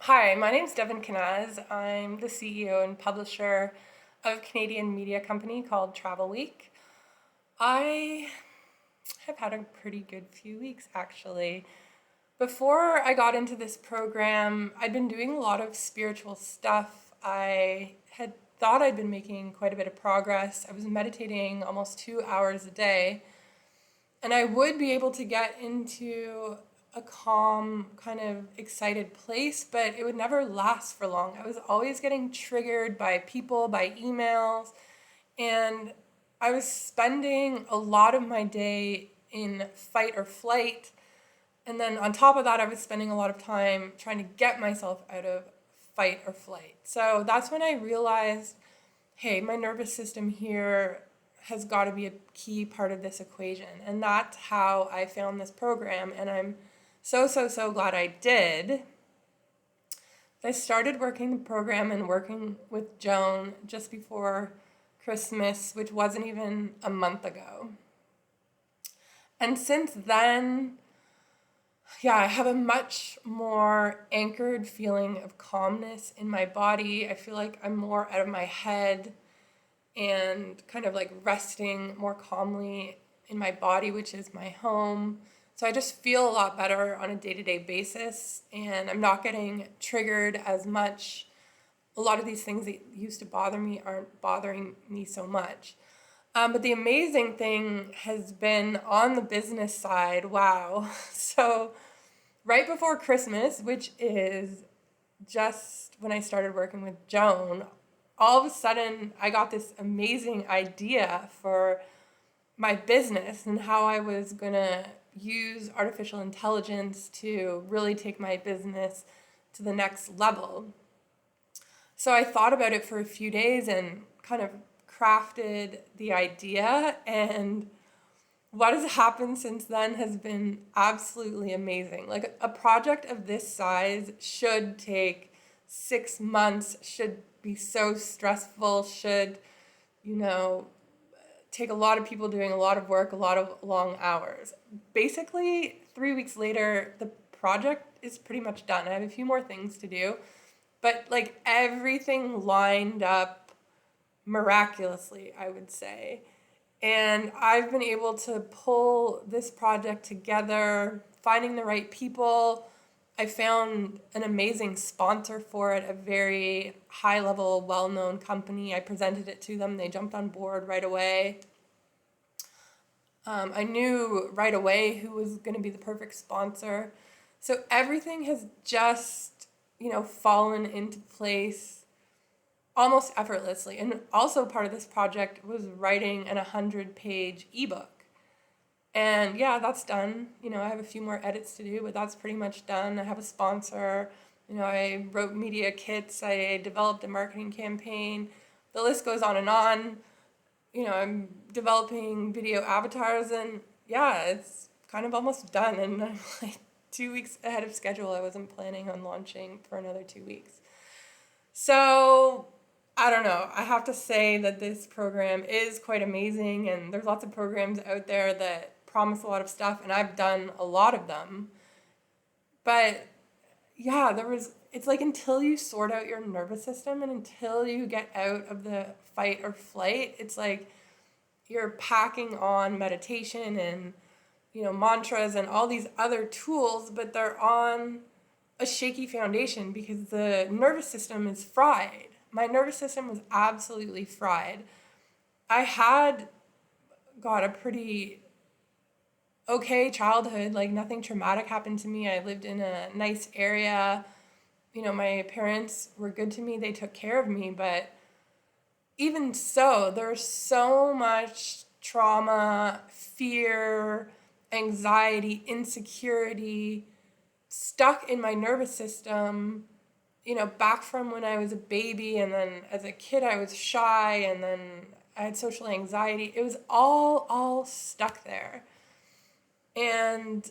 Hi, my name's Devin. I'm the CEO and publisher of a Canadian media company called Travel Week. I have had a pretty good few weeks actually. Before I got into this program, I'd been doing a lot of spiritual stuff. I had thought I'd been making quite a bit of progress. I was meditating almost 2 hours a day, and I would be able to get into a calm, kind of excited place, but it would never last for long. I was always getting triggered by people, by emails, and I was spending a lot of my day in fight or flight. And then on top of that, I was spending a lot of time trying to get myself out of fight or flight. So that's when I realized, hey, my nervous system here has got to be a key part of this equation. And that's how I found this program. And I'm so glad I did. I started working the program and working with Joan just before Christmas, which wasn't even a month ago. And since then, yeah, I have a much more anchored feeling of calmness in my body. I feel like I'm more out of my head and kind of like resting more calmly in my body, which is my home. So I just feel a lot better on a day-to-day basis, and I'm not getting triggered as much. A lot of these things that used to bother me aren't bothering me so much. But the amazing thing has been on the business side. Wow. So right before Christmas, which is just when I started working with Joan, all of a sudden I got this amazing idea for my business and how I was going to use artificial intelligence to really take my business to the next level. So I thought about it for a few days and kind of crafted the idea, and what has happened since then has been absolutely amazing. Like a project of this size should take 6 months, should be so stressful, should, you know, take a lot of people doing a lot of work, a lot of long hours. Basically, 3 weeks later, the project is pretty much done. I have a few more things to do, but like everything lined up miraculously, I would say. And I've been able to pull this project together, finding the right people. I found an amazing sponsor for it, a very high level, well known company. I presented it to them, they jumped on board right away. I knew right away who was going to be the perfect sponsor. So everything has just, fallen into place almost effortlessly. And also part of this project was writing an 100-page ebook. And yeah, that's done. I have a few more edits to do, but that's pretty much done. I have a sponsor. I wrote media kits. I developed a marketing campaign. The list goes on and on. I'm developing video avatars, and yeah, it's kind of almost done. And I'm like 2 weeks ahead of schedule. I wasn't planning on launching for another 2 weeks. So I don't know. I have to say that this program is quite amazing, and there's lots of programs out there that promise a lot of stuff, and I've done a lot of them. But yeah, it's like until you sort out your nervous system and until you get out of the fight or flight, it's like you're packing on meditation and, mantras and all these other tools, but they're on a shaky foundation because the nervous system is fried. My nervous system was absolutely fried. I had got a pretty okay childhood, like nothing traumatic happened to me. I lived in a nice area. My parents were good to me, they took care of me, but even so, there's so much trauma, fear, anxiety, insecurity stuck in my nervous system, back from when I was a baby, and then as a kid I was shy, and then I had social anxiety. It was all stuck there. And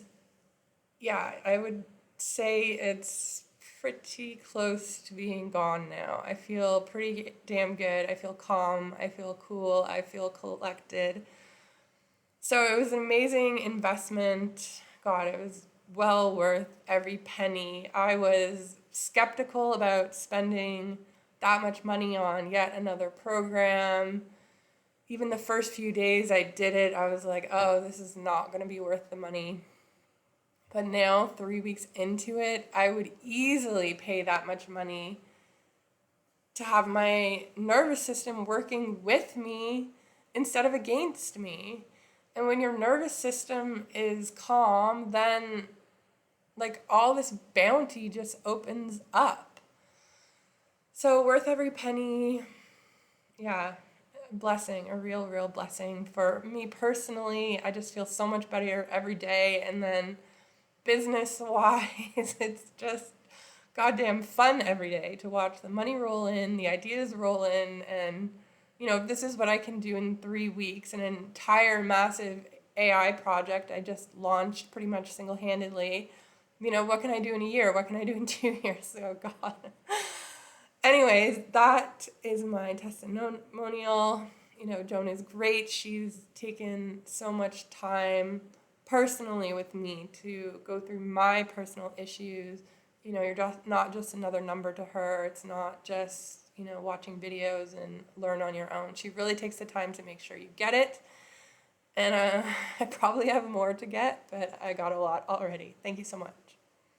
yeah, I would say it's pretty close to being gone now. I feel pretty damn good. I feel calm. I feel cool. I feel collected. So it was an amazing investment. God, it was well worth every penny. I was skeptical about spending that much money on yet another program. Even the first few days I did it, I was like, oh, this is not going to be worth the money. But now, 3 weeks into it, I would easily pay that much money to have my nervous system working with me instead of against me. And when your nervous system is calm, then like all this bounty just opens up. So worth every penny. Yeah, blessing, a real blessing for me personally. I just feel so much better every day. And then business wise, it's just goddamn fun every day to watch the money roll in, the ideas roll in, and this is what I can do in 3 weeks, an entire massive AI project I just launched pretty much single-handedly. What can I do in a year? What can I do in 2 years? Oh God. Anyways, that is my testimonial. Joan is great. She's taken so much time personally with me to go through my personal issues. You're just not just another number to her. It's not just, watching videos and learn on your own. She really takes the time to make sure you get it. And I probably have more to get, but I got a lot already. Thank you so much.